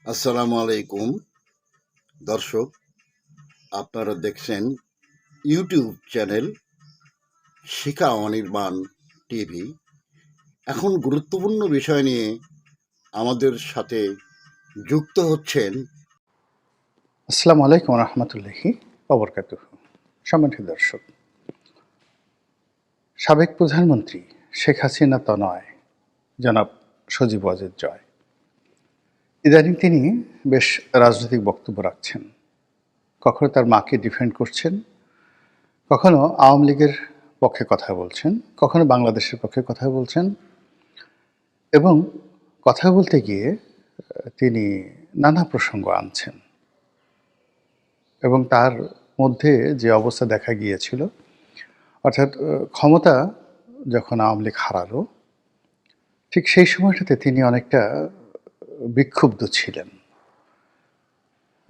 আসসালামু আলাইকুম দর্শক, আপনারা দেখছেন ইউটিউব চ্যানেল শিখা অনির্বাণ টিভি। এখন গুরুত্বপূর্ণ বিষয় নিয়ে আমাদের সাথে যুক্ত হচ্ছেন। আসসালামু আলাইকুম রহমতুল্লাহি ওবরকাতুহু। সম্মানিত দর্শক, সাবেক প্রধানমন্ত্রী শেখ হাসিনা তনয় জনাব সজীব ওয়াজেদ জয় ইদানিং তিনি বেশ রাজনৈতিক বক্তব্য রাখছেন। কখনো তার মাকে ডিফেন্ড করছেন, কখনো আওয়ামী লীগের পক্ষে কথা বলছেন, কখনো বাংলাদেশের পক্ষে কথা বলছেন এবং কথা বলতে গিয়ে তিনি নানা প্রসঙ্গ আনছেন এবং তার মধ্যে যে অবস্থা দেখা গিয়েছিল, অর্থাৎ ক্ষমতা যখন আওয়ামী লীগ হারালো, ঠিক সেই সময়টাতে তিনি অনেকটা বিক্ষুব্ধ ছিলেন।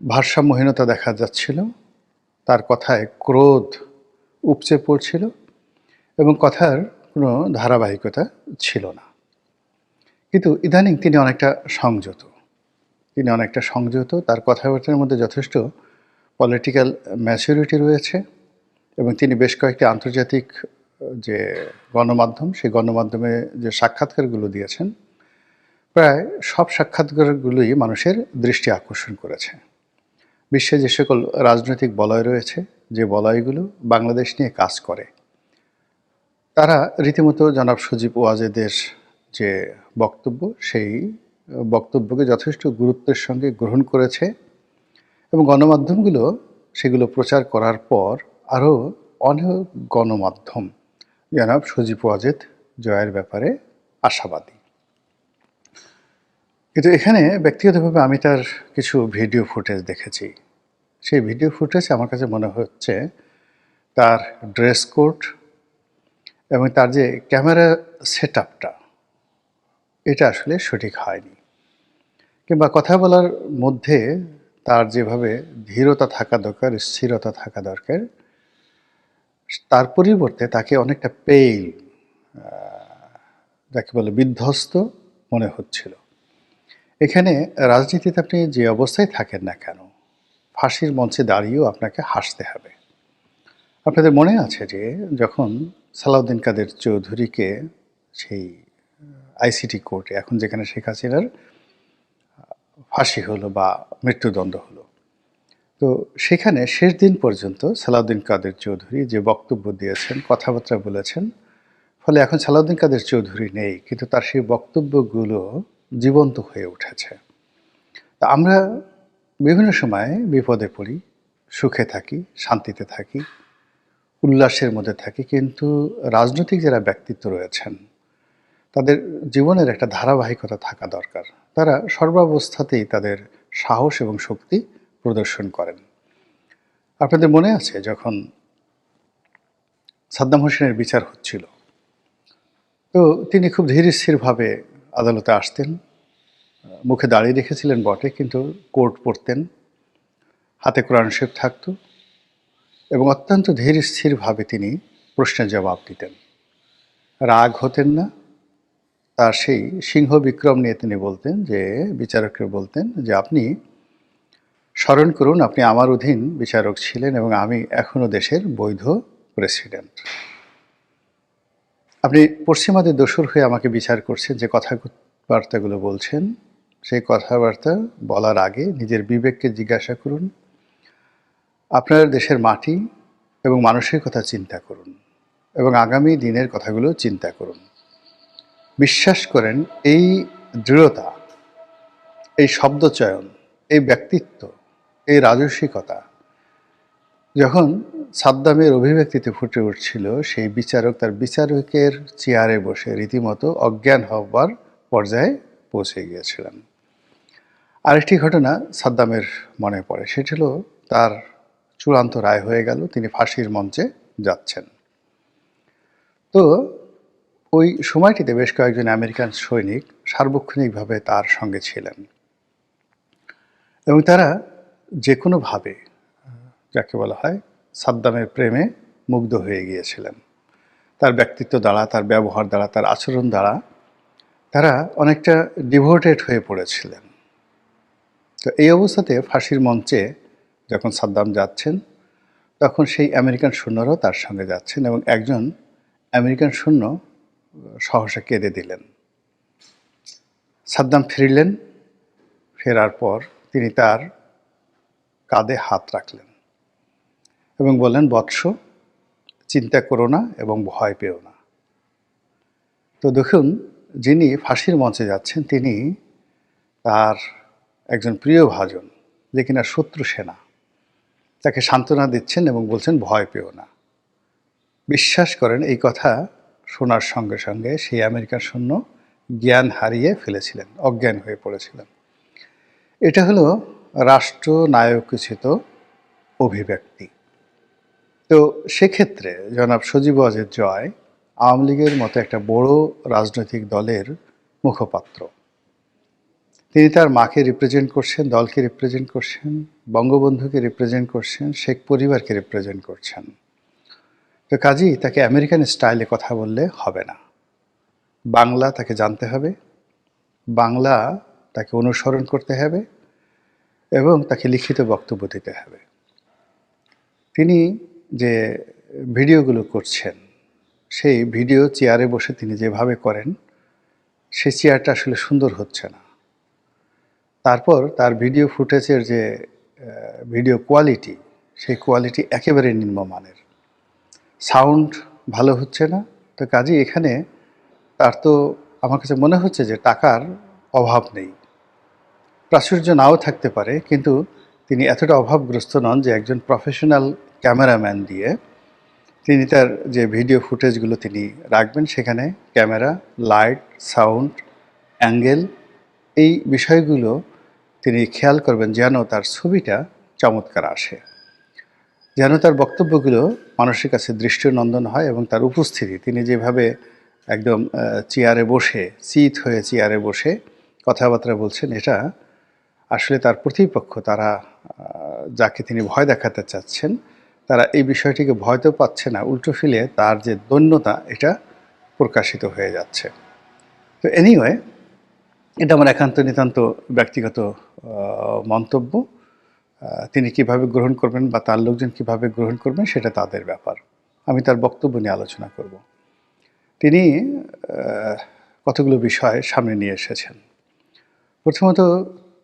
ভারসাম্যহীনতা দেখা যাচ্ছিল, তার কথায় ক্রোধ উপচে পড়ছিল এবং কথার কোনো ধারাবাহিকতা ছিল না। কিন্তু ইদানিং তিনি অনেকটা সংযত, তার কথাবার্তার মধ্যে যথেষ্ট পলিটিক্যাল ম্যাচুরিটি রয়েছে এবং তিনি বেশ কয়েকটি আন্তর্জাতিক যে গণমাধ্যম, সেই গণমাধ্যমে যে সাক্ষাৎকারগুলো দিয়েছেন, প্রায় সব সাক্ষাৎকারগুলোই মানুষের দৃষ্টি আকর্ষণ করেছে। বিশ্বে যে সকল রাজনৈতিক বলয় রয়েছে, যে বলয়গুলো বাংলাদেশ নিয়ে কাজ করে, তারা রীতিমতো জনাব সজীব ওয়াজেদের যে বক্তব্য, সেই বক্তব্যকে যথেষ্ট গুরুত্বের সঙ্গে গ্রহণ করেছে এবং গণমাধ্যমগুলো সেগুলো প্রচার করার পর আরও অনেক গণমাধ্যম জনাব সজীব ওয়াজেদ জয়ের ব্যাপারে আশাবাদী। কিন্তু এখানে ব্যক্তিগতভাবে আমি তার কিছু ভিডিও ফুটেজ দেখেছি। সেই ভিডিও ফুটেজ আমার কাছে মনে হচ্ছে তার ড্রেস কোড এবং তার যে ক্যামেরা সেট আপটা, এটা আসলে সঠিক হয়নি। কিংবা কথা বলার মধ্যে তার যেভাবে ধীরতা থাকা দরকার, স্থিরতা থাকা দরকার, তার পরিবর্তে তাকে অনেকটা পেইল, যাকে বলে বিধ্বস্ত মনে হচ্ছিল। এখানে রাজনীতিতে আপনি যে অবস্থায় থাকেন না কেন, ফাঁসির মঞ্চে দাঁড়িয়েও আপনাকে হাসতে হবে। আপনাদের মনে আছে যে যখন সালাউদ্দিন কাদের চৌধুরীকে সেই আইসিটি কোর্টে, এখন যেখানে শেখ হাসিনার ফাঁসি হলো বা মৃত্যুদণ্ড হলো, তো সেখানে শেষ দিন পর্যন্ত সালাউদ্দিন কাদের চৌধুরী যে বক্তব্য দিয়েছেন, কথাবার্তা বলেছেন, ফলে এখন সালাউদ্দিন কাদের চৌধুরী নেই, কিন্তু তার সেই বক্তব্যগুলো জীবন্ত হয়ে উঠেছে। তা আমরা বিভিন্ন সময়ে বিপদে পড়ি, সুখে থাকি, শান্তিতে থাকি, উল্লাসের মধ্যে থাকি, কিন্তু রাজনৈতিক যারা ব্যক্তিত্ব রয়েছেন, তাদের জীবনের একটা ধারাবাহিকতা থাকা দরকার। তারা সর্বাবস্থাতেই তাদের সাহস এবং শক্তি প্রদর্শন করেন। আপনাদের মনে আছে যখন সাদ্দাম হোসেনের বিচার হচ্ছিল, তো তিনি খুব ধীর স্থিরভাবে আদালতে আসতেন, মুখে দাঁড়িয়ে রেখেছিলেন বটে, কিন্তু কোর্ট পড়তেন, হাতে কোরআন শরীফ থাকত এবং অত্যন্ত ধীর স্থিরভাবে তিনি প্রশ্নের জবাব দিতেন। রাগ হতেন না। তার সেই সিংহ বিক্রম নিয়ে তিনি বলতেন যে, বিচারককে বলতেন যে, আপনি স্মরণ করুন আপনি আমার অধীন বিচারক ছিলেন এবং আমি এখনও দেশের বৈধ প্রেসিডেন্ট। আপনি পশ্চিমাদের দোসর হয়ে আমাকে বিচার করছেন, যে কথাবার্তাগুলো বলছেন, সেই কথাবার্তা বলার আগে নিজের বিবেককে জিজ্ঞাসা করুন, আপনার দেশের মাটি এবং মানুষের কথা চিন্তা করুন এবং আগামী দিনের কথাগুলো চিন্তা করুন। বিশ্বাস করেন এই দৃঢ়তা, এই শব্দচয়ন, এই ব্যক্তিত্ব, এই রাজস্বিকতা যখন সাদ্দামের অভিব্যক্তিতে ফুটে উঠছিল, সেই বিচারক তার বিচারকের চেয়ারে বসে রীতিমতো অজ্ঞান হবার পর্যায়ে পৌঁছে গিয়েছিলেন। আরেকটি ঘটনা সাদ্দামের মনে পড়ে, সেটি হলো তার চূড়ান্ত রায় হয়ে গেল, তিনি ফাঁসির মঞ্চে যাচ্ছেন। তো ওই সময়টিতে বেশ কয়েকজন আমেরিকান সৈনিক সার্বক্ষণিকভাবে তার সঙ্গে ছিলেন এবং তারা যে কোনোভাবে, যাকে বলা হয়, সাদ্দামের প্রেমে মুগ্ধ হয়ে গিয়েছিলেন। তার ব্যক্তিত্ব দ্বারা, তার ব্যবহার দ্বারা, তার আচরণ দ্বারা তারা অনেকটা ডিভোটেড হয়ে পড়েছিলেন। তো এই অবস্থাতে ফাঁসির মঞ্চে যখন সাদ্দাম যাচ্ছেন, তখন সেই আমেরিকান সৈন্যরাও তার সঙ্গে যাচ্ছেন এবং একজন আমেরিকান সৈন্য সহসা কেঁদে দিলেন। সাদ্দাম ফিরলেন। ফেরার পর তিনি তার কাঁধে হাত রাখলেন এবং বললেন, বৎস, চিন্তা করো না এবং ভয় পেও না। তো দেখুন, যিনি ফাঁসির মঞ্চে যাচ্ছেন তিনি তার একজন প্রিয় ভাজন, যে কিনা শত্রু সেনা, তাকে সান্ত্বনা দিচ্ছেন এবং বলছেন, ভয় পেও না। বিশ্বাস করেন, এই কথা শোনার সঙ্গে সঙ্গে সেই আমেরিকান সৈন্য জ্ঞান হারিয়ে ফেলেছিলেন, অজ্ঞান হয়ে পড়েছিলেন। এটা হলো রাষ্ট্রনায়কোচিত অভিব্যক্তি। তো সেক্ষেত্রে জনাব সজীব ওয়াজেদ জয় আওয়ামী লীগের মতো একটা বড় রাজনৈতিক দলের মুখপাত্র। তিনি তার মাকে রিপ্রেজেন্ট করছেন, দলকে রিপ্রেজেন্ট করছেন, বঙ্গবন্ধুকে রিপ্রেজেন্ট করছেন, শেখ পরিবারকে রিপ্রেজেন্ট করছেন। তো কাজেই তাকে আমেরিকান স্টাইলে কথা বললে হবে না। বাংলা তাকে জানতে হবে, বাংলা তাকে অনুসরণ করতে হবে এবং তাকে লিখিত বক্তব্য দিতে হবে। তিনি যে ভিডিওগুলো করছেন, সেই ভিডিও চেয়ারে বসে তিনি যেভাবে করেন, সেই চেয়ারটা আসলে সুন্দর হচ্ছে না। তারপর তার ভিডিও ফুটেজের যে ভিডিও কোয়ালিটি, সেই কোয়ালিটি একেবারে নিম্নমানের। সাউন্ড ভালো হচ্ছে না। তো কাজেই এখানে তার তো আমার কাছে মনে হচ্ছে যে টাকার অভাব নেই। প্রাচুর্য নাও থাকতে পারে, কিন্তু তিনি এতটা অভাবগ্রস্ত নন যে একজন প্রফেশনাল ক্যামেরাম্যান দিয়ে তিনি তার যে ভিডিও ফুটেজগুলো তিনি রাখবেন, সেখানে ক্যামেরা, লাইট, সাউন্ড, অ্যাঙ্গেল, এই বিষয়গুলো তিনি খেয়াল করবেন যেন তার ছবিটা চমৎকার আসে, যেন তার বক্তব্যগুলো মানুষের কাছে দৃষ্টিনন্দন হয় এবং তার উপস্থিতি, তিনি যেভাবে একদম চেয়ারে বসে, চিত হয়ে চেয়ারে বসে কথাবার্তা বলছেন, এটা আসলে তার প্রতিপক্ষ, তারা যাকে তিনি ভয় দেখাতে চাচ্ছেন, তারা এই বিষয়টিকে ভয় তো পাচ্ছে না, উল্টো ফিলে তার যে দৈন্যতা, এটা প্রকাশিত হয়ে যাচ্ছে। তো এনিওয়ে, এটা আমার একান্ত নিতান্ত ব্যক্তিগত মন্তব্য। তিনি কিভাবে গ্রহণ করবেন বা তার লোকজন কিভাবে গ্রহণ করবেন, সেটা তাদের ব্যাপার। আমি তার বক্তব্য নিয়ে আলোচনা করব। তিনি কতগুলো বিষয় সামনে নিয়ে এসেছেন। প্রথমত,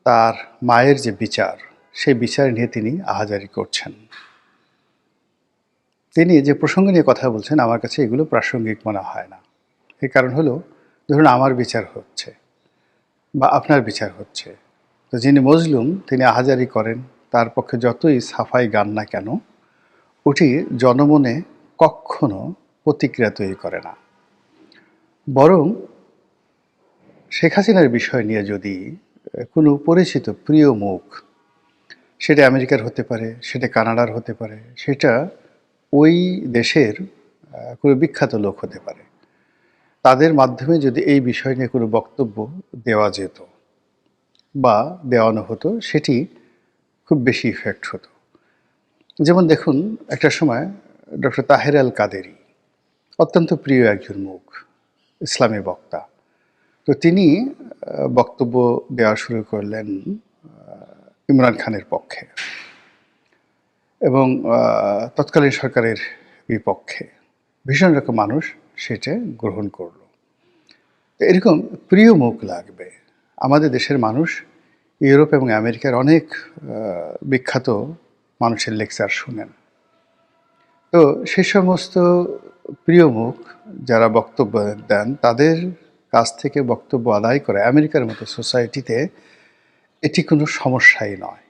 তার মায়ের যে বিচার, সেই বিচার নিয়ে তিনি আহাজারি করছেন। তিনি যে প্রসঙ্গ নিয়ে কথা বলছেন, আমার কাছে এগুলো প্রাসঙ্গিক মনে হয় না। এর কারণ হলো, ধরুন আমার বিচার হচ্ছে বা আপনার বিচার হচ্ছে, তো যিনি মজলুম তিনি আহাজারি করেন, তার পক্ষে যতই সাফাই গান না কেন, ওটি জনমনে কখনো প্রতিক্রিয়া তৈরি করে না। বরং শেখ হাসিনার বিষয় নিয়ে যদি কোনো পরিচিত প্রিয় মুখ, সেটা আমেরিকার হতে পারে, সেটা কানাডার হতে পারে, সেটা ওই দেশের কোনো বিখ্যাত লোক হতে পারে, তাদের মাধ্যমে যদি এই বিষয় নিয়ে কোনো বক্তব্য দেওয়া যেত বা দেওয়ানো হতো, সেটি খুব বেশি ইফেক্ট হতো। যেমন দেখুন, একটা সময় ডক্টর তাহের আল কাদেরী অত্যন্ত প্রিয় একজন মুখ, ইসলামী বক্তা। তো তিনি বক্তব্য দেওয়া শুরু করলেন ইমরান খানের পক্ষে এবং তৎকালীন সরকারের বিপক্ষে। ভীষণ রকম মানুষ সেটা গ্রহণ করল। এরকম প্রিয় মুখ লাগবে। আমাদের দেশের মানুষ ইউরোপ এবং আমেরিকার অনেক বিখ্যাত মানুষের লেকচার শুনেন। তো সে সমস্ত প্রিয় মুখ যারা বক্তব্য দেন, তাদের কাছ থেকে বক্তব্য আদায় করে আমেরিকার মতো সোসাইটিতে এটি কোনো সমস্যাই নয়,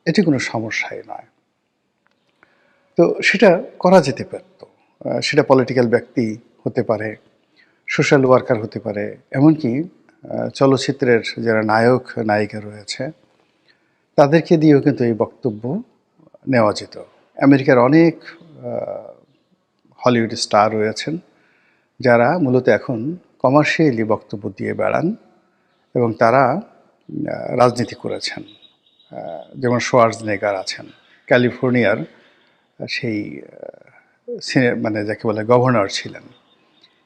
এটি কোনো সমস্যাই নয়। তো সেটা করা যেতে পারত। সেটা পলিটিক্যাল ব্যক্তি হতে পারে, সোশ্যাল ওয়ার্কার হতে পারে, এমনকি চলচ্চিত্রের যারা নায়ক নায়িকা রয়েছে, তাদেরকে দিয়েও কিন্তু এই বক্তব্য নেওয়া যেত। আমেরিকার অনেক হলিউড স্টার রয়েছেন যারা মূলত এখন কমার্শিয়ালি বক্তব্য দিয়ে বেড়ান এবং তারা রাজনীতি করেছেন। যেমন শোয়ার্জনেগার আছেন, ক্যালিফোর্নিয়ার সেই মানে যাকে বলে গভর্নর ছিলেন।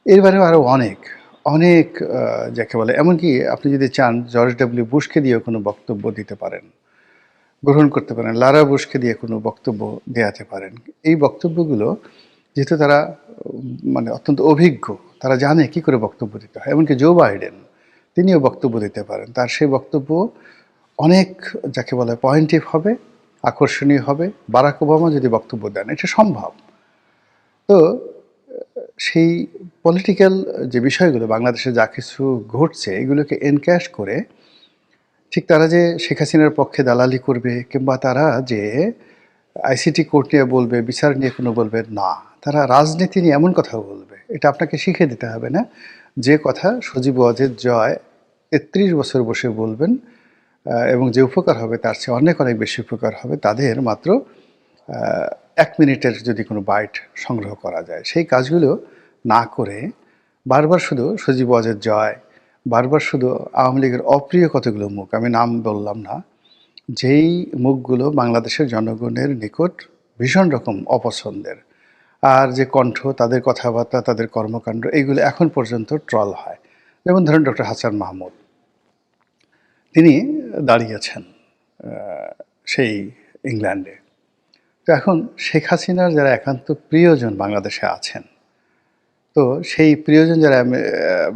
এর বাইরেও আরও অনেক অনেক যাকে বলে এমনকি আপনি যদি চান জর্জ ডব্লিউ বুশকে দিয়েও কোনো বক্তব্য দিতে পারেন, গ্রহণ করতে পারেন, লারা বুশকে দিয়ে কোনো বক্তব্য দেওয়াতে পারেন। এই বক্তব্যগুলো যেহেতু তারা মানে অত্যন্ত অভিজ্ঞ, তারা জানে কি করে বক্তব্য দিতে হয়। এমনকি জো বাইডেন তিনিও বক্তব্য দিতে পারেন। তার সেই বক্তব্য অনেক যাকে বলে পয়েন্টিভ হবে, আকর্ষণীয় হবে। বারাক ওবামা যদি বক্তব্য দেন, এটা সম্ভব। তো সেই পলিটিক্যাল যে বিষয়গুলো বাংলাদেশে যা কিছু ঘটছে এগুলোকে এনক্যাশ করে ঠিক তারা যে শেখ হাসিনার পক্ষে দালালি করবে কিংবা তারা যে আইসিটি কোর্ট নিয়ে বলবে, বিচার নিয়ে কোনো বলবে না, তারা রাজনীতি নিয়ে এমন কথা বলবে, এটা আপনাকে শিখে দিতে হবে না। যে কথা সজীব ওয়াজেদ জয় ৩৩ বছর বসে বলবেন এবং যে উপকার হবে তার চেয়ে অনেক অনেক বেশি উপকার হবে তাদের মাত্র 1 মিনিটের যদি কোনো বাইট সংগ্রহ করা যায়। সেই কাজগুলো না করে বারবার শুধু সজীব ওয়াজেদ জয়, বারবার শুধু আওয়ামী লীগের অপ্রিয় কতগুলো মুখ, আমি নাম বললাম না, যেই মুখগুলো বাংলাদেশের জনগণের নিকট ভীষণ রকম অপছন্দের, আর যে কণ্ঠ, তাদের কথাবার্তা, তাদের কর্মকাণ্ড এইগুলো এখন পর্যন্ত ট্রল হয়। যেমন ধরেন ডক্টর হাসান মাহমুদ, তিনি দাঁড়িয়েছেন সেই ইংল্যান্ডে। তো এখন শেখ হাসিনার যারা একান্ত প্রিয়জন বাংলাদেশে আছেন, তো সেই প্রিয়জন যারা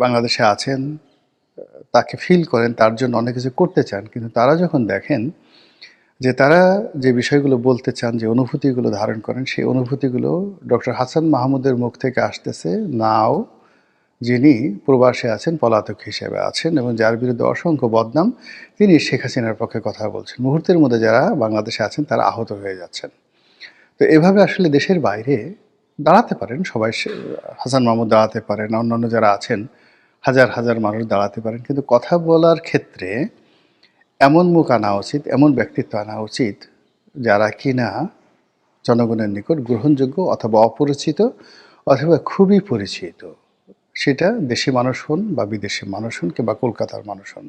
বাংলাদেশে আছেন তাকে ফিল করেন, তার জন্য অনেক কিছু করতে চান, কিন্তু তারা যখন দেখেন যে তারা যে বিষয়গুলো বলতে চান, যে অনুভূতিগুলো ধারণ করেন, সেই অনুভূতিগুলো ডক্টর হাসান মাহমুদের মুখ থেকে আসতেছে নাও, যিনি প্রবাসে আছেন, পলাতক হিসেবে আছেন এবং যার বিরুদ্ধে অসংখ্য বদনাম, তিনি শেখ হাসিনার পক্ষে কথা বলছেন। মুহূর্তের মধ্যে যারা বাংলাদেশে আছেন তারা আহত হয়ে যাচ্ছেন। তো এভাবে আসলে দেশের বাইরে দাঁড়াতে পারেন সবাই, হাসান মাহমুদ দাঁড়াতে পারেন, অন্যান্য যারা আছেন হাজার হাজার মানুষ দাঁড়াতে পারেন, কিন্তু কথা বলার ক্ষেত্রে এমন মুখ আনা উচিত, এমন ব্যক্তিত্ব আনা উচিত যারা কিনা জনগণের নিকট গ্রহণযোগ্য অথবা অপরিচিত অথবা খুবই পরিচিত, সেটা দেশি মানুষ হন বা বিদেশি মানুষ হন কিংবা কলকাতার মানুষ হন।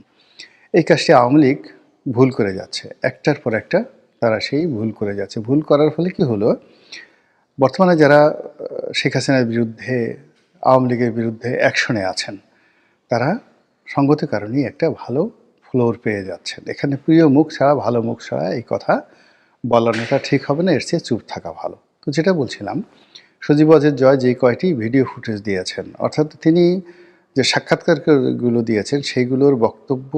এই কাজটি আওয়ামী লীগ ভুল করে যাচ্ছে, একটার পর একটা তারা সেই ভুল করে যাচ্ছে। ভুল করার ফলে কি হলো, বর্তমানে যারা শেখ হাসিনার বিরুদ্ধে, আওয়ামী লীগের বিরুদ্ধে অ্যাকশনে আছেন, তারা সঙ্গত কারণেই একটা ভালো ফ্লোর পেয়ে যাচ্ছেন। এখানে প্রিয় মুখ ছাড়া, ভালো মুখ ছাড়া এই কথা বলানোটা ঠিক হবে না, এর চেয়ে চুপ থাকা ভালো। তো যেটা বলছিলাম, সজীব ওয়াজেদ জয় যে কয়টি ভিডিও ফুটেজ দিয়েছেন, অর্থাৎ তিনি যে সাক্ষাৎকারগুলো দিয়েছেন সেইগুলোর বক্তব্য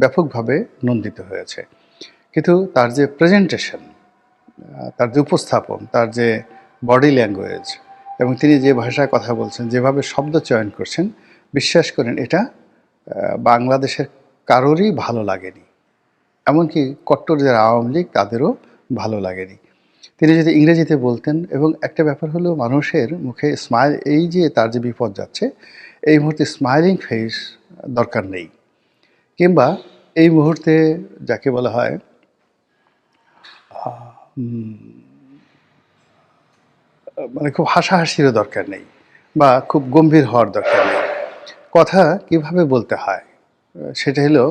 ব্যাপকভাবে নন্দিত হয়েছে, কিন্তু তার যে প্রেজেন্টেশন, তার যে উপস্থাপন, তার যে বডি ল্যাঙ্গুয়েজ এবং তিনি যে ভাষায় কথা বলছেন, যেভাবে শব্দ চয়ন করছেন, বিশ্বাস করেন এটা বাংলাদেশের কারোরই ভালো লাগেনি, এমনকি কট্টর যারা আওয়ামী লীগ তাদেরও ভালো লাগেনি। তিনি যদি ইংরেজিতে বলতেন, এবং একটা ব্যাপার হলো মানুষের মুখে স্মাইল, এই যে তার যে বিপদ যাচ্ছে এই মুহূর্তে স্মাইলিং ফেস দরকার নেই, কিংবা এই মুহূর্তে যাকে বলা হয় মানে খুব হাসাহাসিরও দরকার নেই বা খুব গম্ভীর হওয়ার দরকার নেই। কথা কিভাবে বলতে হয় সেটা হলো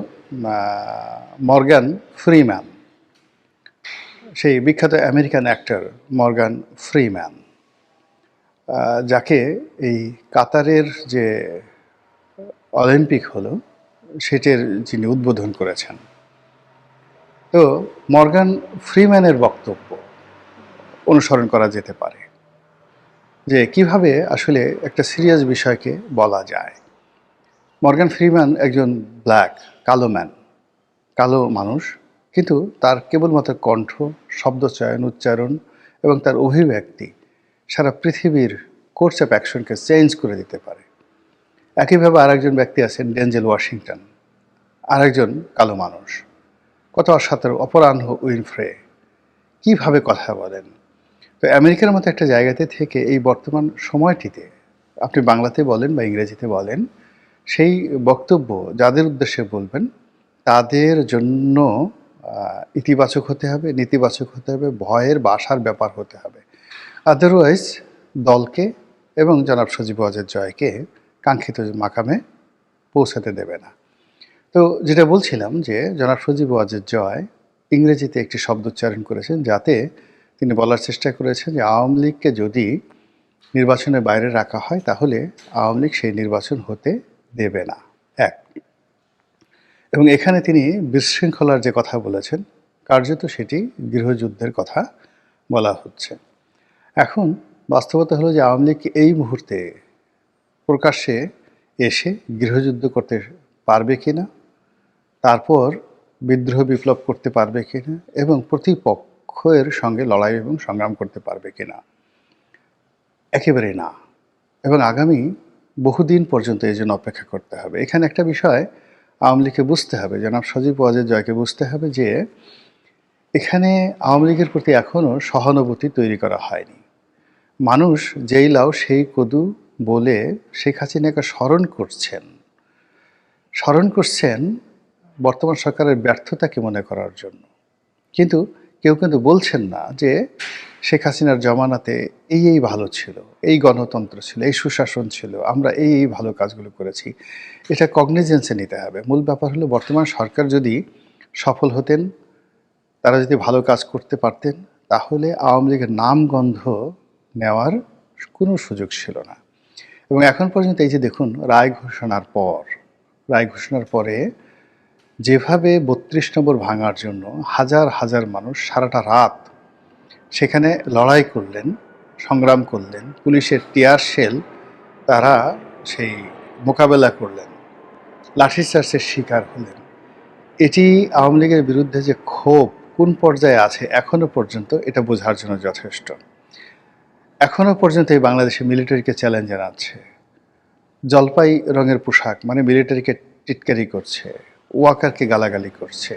মর্গান ফ্রিম্যান, সেই বিখ্যাত আমেরিকান অ্যাক্টর মর্গান ফ্রিম্যান, যাকে এই কাতারের যে অলিম্পিক হলো সেটার যিনি উদ্বোধন করেছেন। তো মর্গান ফ্রিম্যানের বক্তব্য অনুসরণ করা যেতে পারে যে কিভাবে আসলে একটা সিরিয়াস বিষয়কে বলা যায়। মর্গান ফ্রিম্যান একজন ব্ল্যাক, কালো ম্যান, কালো মানুষ, কিন্তু তার কেবলমাত্র কণ্ঠ, শব্দচয়ন, উচ্চারণ এবং তার অভিব্যক্তি সারা পৃথিবীর কোর্স অফ অ্যাকশনকে চেঞ্জ করে দিতে পারে। একইভাবে আরেকজন ব্যক্তি আছেন ডেনজেল ওয়াশিংটন, আরেকজন কালো মানুষ, কত অসাধারণ, অপরাহ্ন উইনফ্রে, কীভাবে কথা বলেন। তো আমেরিকার মতো একটা জায়গাতে থেকে এই বর্তমান সময়টিতে আপনি বাংলাতে বলেন বা ইংরেজিতে বলেন, সেই বক্তব্য যাদের উদ্দেশ্যে বলবেন তাদের জন্য ইতিবাচক হতে হবে, নেতিবাচক হতে হবে, ভয়ের বা আশার ব্যাপার হতে হবে। আদারওয়াইজ দলকে এবং জনাব সজীব ওয়াজেদ জয়কে কাঙ্ক্ষিত মাকামে পৌঁছাতে দেবে না। তো যেটা বলছিলাম যে জনাব সজীব ওয়াজেদ জয় ইংরেজিতে একটি শব্দ উচ্চারণ করেছেন, যাতে তিনি বলার চেষ্টা করেছেন যে আওয়ামী লীগকে যদি নির্বাচনের বাইরে রাখা হয় তাহলে আওয়ামী লীগ সেই নির্বাচন হতে দেবে না। এক, এবং এখানে তিনি বিশৃঙ্খলার যে কথা বলেছেন, কার্যত সেটি গৃহযুদ্ধের কথা বলা হচ্ছে। এখন বাস্তবতা হলো যে আওয়ামী লীগ এই মুহূর্তে প্রকাশ্যে এসে গৃহযুদ্ধ করতে পারবে কিনা, তারপর বিদ্রোহ বিপ্লব করতে পারবে কিনা, এবং প্রতিপক্ষের সঙ্গে লড়াই এবং সংগ্রাম করতে পারবে কিনা? একেবারেই না। এবং আগামী বহুদিন পর্যন্ত এই জন্য অপেক্ষা করতে হবে। এখানে একটা বিষয় আওয়ামী লীগকে বুঝতে হবে, জনাব সজীব ওয়াজেদ জয়কে বুঝতে হবে যে এখানে আওয়ামী লীগের প্রতি এখনও সহানুভূতি তৈরি করা হয়নি। মানুষ যেই লাউ সেই কদু বলে শেখ হাসিনাকে স্মরণ করছেন বর্তমান সরকারের ব্যর্থতাকে মনে করার জন্য। কিন্তু কেউ কিন্তু বলছেন না যে শেখ হাসিনার জমানাতে এই ভালো ছিল, এই গণতন্ত্র ছিল, এই সুশাসন ছিল, আমরা এই ভালো কাজগুলো করেছি। এটা কগনিজেন্সে নিতে হবে। মূল ব্যাপার হলো বর্তমান সরকার যদি সফল হতেন, তারা যদি ভালো কাজ করতে পারতেন, তাহলে আওয়ামী লীগের নামগন্ধ নেওয়ার কোনো সুযোগ ছিল না। এবং এখন পর্যন্ত এই যে দেখুন, রায় ঘোষণার পরে যেভাবে ৩২ নম্বর ভাঙার জন্য হাজার হাজার মানুষ সারাটা রাত সেখানে লড়াই করলেন, সংগ্রাম করলেন, পুলিশের টিয়ার শেল তারা সেই মোকাবেলা করলেন, লাঠিচার্জের শিকার হলেন। এটি আওয়ামী লীগের বিরুদ্ধে যে ক্ষোভ কোন পর্যায়ে আছে এখনো পর্যন্ত এটা বোঝার জন্য যথেষ্ট। এখনো পর্যন্ত এই বাংলাদেশে মিলিটারিকে চ্যালেঞ্জ জানাচ্ছে, জলপাই রঙের পোশাক মানে মিলিটারিকে টিটকারি করছে, ওয়াকারকে গালাগালি করছে।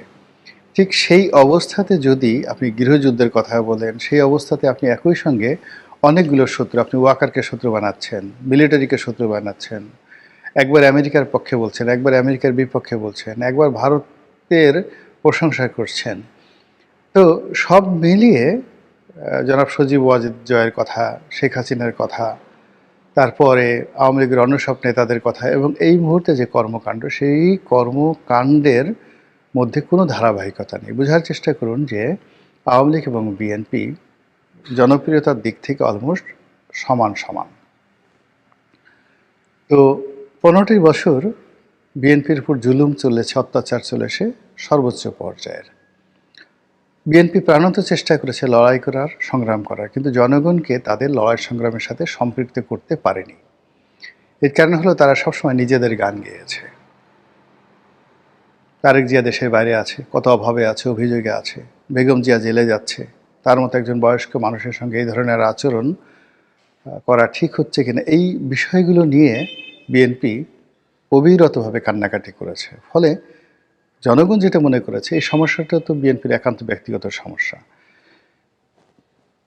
ঠিক সেই অবস্থাতে যদি আপনি গৃহযুদ্ধের কথা বলেন, সেই অবস্থাতে আপনি একই সঙ্গে অনেকগুলো শত্রু, আপনি ওয়াকারকে শত্রু বানাচ্ছেন, মিলিটারিকে শত্রু বানাচ্ছেন, একবার আমেরিকার পক্ষে বলছেন, একবার আমেরিকার বিপক্ষে বলছেন, একবার ভারতের প্রশংসা করছেন। তো সব মিলিয়ে জনাব সজীব ওয়াজেদ জয়ের কথা, শেখ হাসিনার কথা, তারপরে আওয়ামী লীগের অন্য সব নেতাদের কথা, এবং এই মুহূর্তে যে কর্মকাণ্ড, সেই কর্মকাণ্ডের মধ্যে কোনো ধারাবাহিকতা নেই। বোঝার চেষ্টা করুন যে আওয়ামী লীগ এবং বিএনপি জনপ্রিয়তার দিক থেকে অলমোস্ট সমান। তো 15টি বছর বিএনপির উপর জুলুম চলেছে, অত্যাচার চলেছে সর্বোচ্চ পর্যায়ের। বিএনপি প্রাণান্ত চেষ্টা করেছে লড়াই করার, সংগ্রাম করার, কিন্তু জনগণকে তাদের লড়াই সংগ্রামের সাথে সম্পৃক্ত করতে পারেনি। এর কারণ হলো তারা সবসময় নিজেদের গান গেয়েছে। তারেক জিয়া দেশের বাইরে আছে, কত অভাবে আছে, অভিযোগে আছে, বেগম জিয়া জেলে যাচ্ছে, তার মতো একজন বয়স্ক মানুষের সঙ্গে এই ধরনের আচরণ করা ঠিক হচ্ছে কিনা, এই বিষয়গুলো নিয়ে বিএনপি অবিরতভাবে কান্নাকাটি করেছে। ফলে জনগণ যেটা মনে করেছে এই সমস্যাটা তো বিএনপির একান্ত ব্যক্তিগত সমস্যা।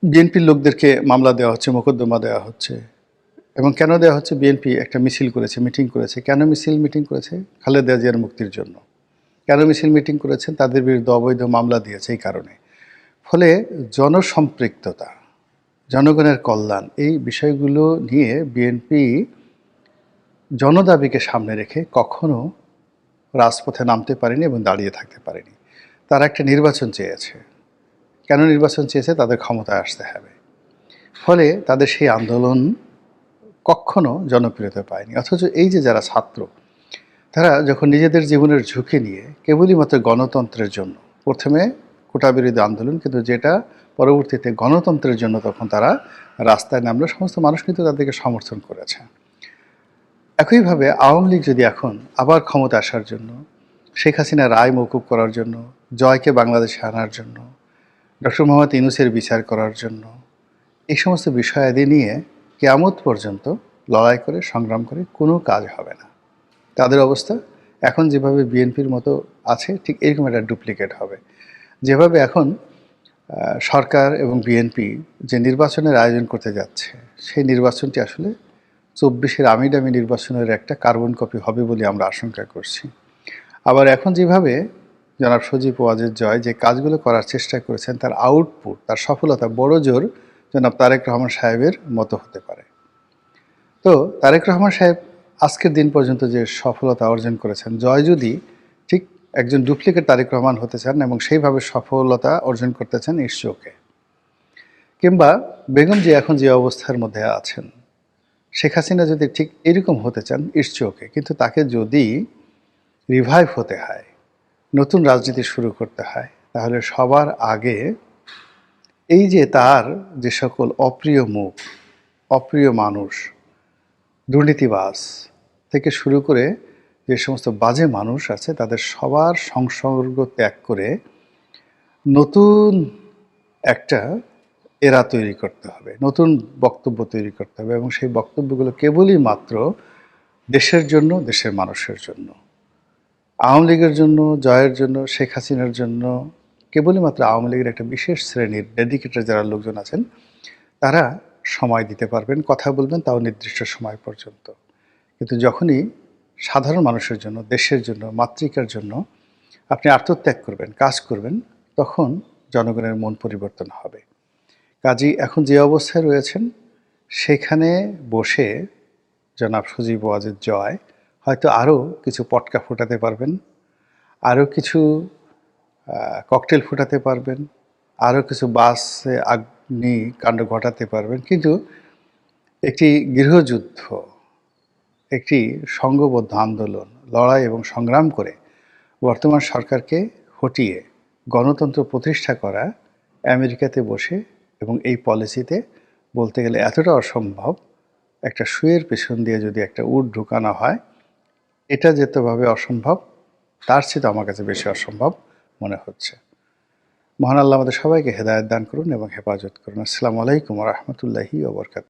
বিএনপির লোকদেরকে মামলা দেওয়া হচ্ছে, মোকদ্দমা দেওয়া হচ্ছে। এবং কেন দেওয়া হচ্ছে? বিএনপি একটা মিছিল করেছে, মিটিং করেছে। কেন মিটিং করেছে? খালেদা জিয়ার মুক্তির জন্য। কেন মিটিং করেছেন? তাদের বিরুদ্ধে অবৈধ মামলা দিয়েছে এই কারণে। ফলে জনসম্পৃক্ততা, জনগণের কল্যাণ, এই বিষয়গুলো নিয়ে বিএনপি জনদাবিকে সামনে রেখে কখনো রাজপথে নামতে পারেনি এবং দাঁড়িয়ে থাকতে পারেনি। তারা একটা নির্বাচন চেয়েছে। কেন নির্বাচন চেয়েছে? তাদের ক্ষমতায় আসতে হবে। ফলে তাদের সেই আন্দোলন কখনো জনপ্রিয়তা পায়নি। অথচ এই যে যারা ছাত্র, তারা যখন নিজেদের জীবনের ঝুঁকি নিয়ে কেবলই মাত্র গণতন্ত্রের জন্য, প্রথমে কোটা বিরোধী আন্দোলন, কিন্তু যেটা পরবর্তীতে গণতন্ত্রের জন্য তখন তারা রাস্তায় নামলো, সমস্ত মানুষ কিন্তু তাদেরকে সমর্থন করেছে। একইভাবে আওয়ামী লীগ যদি এখন আবার ক্ষমতা আসার জন্য, শেখ হাসিনার রায় মওকুফ করার জন্য, জয়কে বাংলাদেশে আনার জন্য, ডক্টর মোহাম্মদ ইউনূসের বিচার করার জন্য, এই সমস্ত বিষয়াদি নিয়ে কিয়ামত পর্যন্ত লড়াই করে, সংগ্রাম করে কোনো কাজ হবে না। তাদের অবস্থা এখন যেভাবে বিএনপির মতো আছে, ঠিক এরকম একটা ডুপ্লিকেট হবে। যেভাবে এখন সরকার এবং বিএনপি যে নির্বাচনের আয়োজন করতে যাচ্ছে, সেই নির্বাচনটি আসলে 24-এর আমিডামি নির্বাচনের একটা কার্বন কপি হবে বলে আমরা আশঙ্কা করছি। আবার এখন যেভাবে জনাব সজীব ওয়াজেদ জয় যে কাজগুলো করার চেষ্টা করেছেন, তার আউটপুট, তার সফলতা বড় জোর জনাব তারেক রহমান সাহেবের মতো হতে পারে। তো তারেক রহমান সাহেব আজকের দিন পর্যন্ত যে সফলতা অর্জন করেছেন, জয় যদি ঠিক একজন ডুপ্লিকেট তারেক রহমান হতে চান এবং সেইভাবে সফলতা অর্জন করতে চান, ইটস ওকে। কিংবা বেগম জি এখন যে অবস্থার মধ্যে আছেন, শেখ হাসিনা যদি ঠিক এরকম হতে চান ইটস ওকে, কিন্তু তাকে যদি রিভাইভ হতে হয়, নতুন রাজনীতি শুরু করতে হয়, তাহলে সবার আগে এই যে তার যে সকল অপ্রিয় মুখ, অপ্রিয় মানুষ, দুর্নীতিবাজ থেকে শুরু করে যে সমস্ত বাজে মানুষ আছে তাদের সবার সংসর্গ ত্যাগ করে নতুন একটা এরা তৈরি করতে হবে, নতুন বক্তব্য তৈরি করতে হবে, এবং সেই বক্তব্যগুলো কেবলই মাত্র দেশের জন্য, দেশের মানুষের জন্য। আওয়ামী লীগের জন্য, জয়ের জন্য, শেখ হাসিনার জন্য কেবলই মাত্র আওয়ামী লীগের একটা বিশেষ শ্রেণীর ডেডিকেটেড যারা লোকজন আছেন তারা সময় দিতে পারবেন, কথা বলবেন, তাও নির্দিষ্ট সময় পর্যন্ত। কিন্তু যখনই সাধারণ মানুষের জন্য, দেশের জন্য, মাতৃকার জন্য আপনি আত্মত্যাগ করবেন, কাজ করবেন, তখন জনগণের মন পরিবর্তন হবে। কাজী এখন যে অবস্থায় রয়েছেন সেখানে বসে জনাব সজীব ওয়াজেদ জয় হয়তো আরও কিছু পটকা ফোটাতে পারবেন, আরও কিছু ককটেল ফোটাতে পারবেন, আরও কিছু বাসে কাণ্ড ঘটাতে পারবেন, কিন্তু একটি গৃহযুদ্ধ, একটি সংঘবদ্ধ আন্দোলন, লড়াই এবং সংগ্রাম করে বর্তমান সরকারকে হটিয়ে গণতন্ত্র প্রতিষ্ঠা করা আমেরিকাতে বসে এবং এই পলিসিতে বলতে গেলে এতটা অসম্ভব। একটা শুয়ের পেছন দিয়ে যদি একটা উট ঢুকানো হয়, এটা যেতভাবে অসম্ভব তার চেয়ে তো আমার কাছে বেশি অসম্ভব মনে হচ্ছে। মহান আল্লাহ আমাদের সবাইকে হেদায়েত দান করুন এবং হেফাজত করুন। আসসালামু আলাইকুম ওয়া রাহমাতুল্লাহি ওয়া বারাকাতুহু।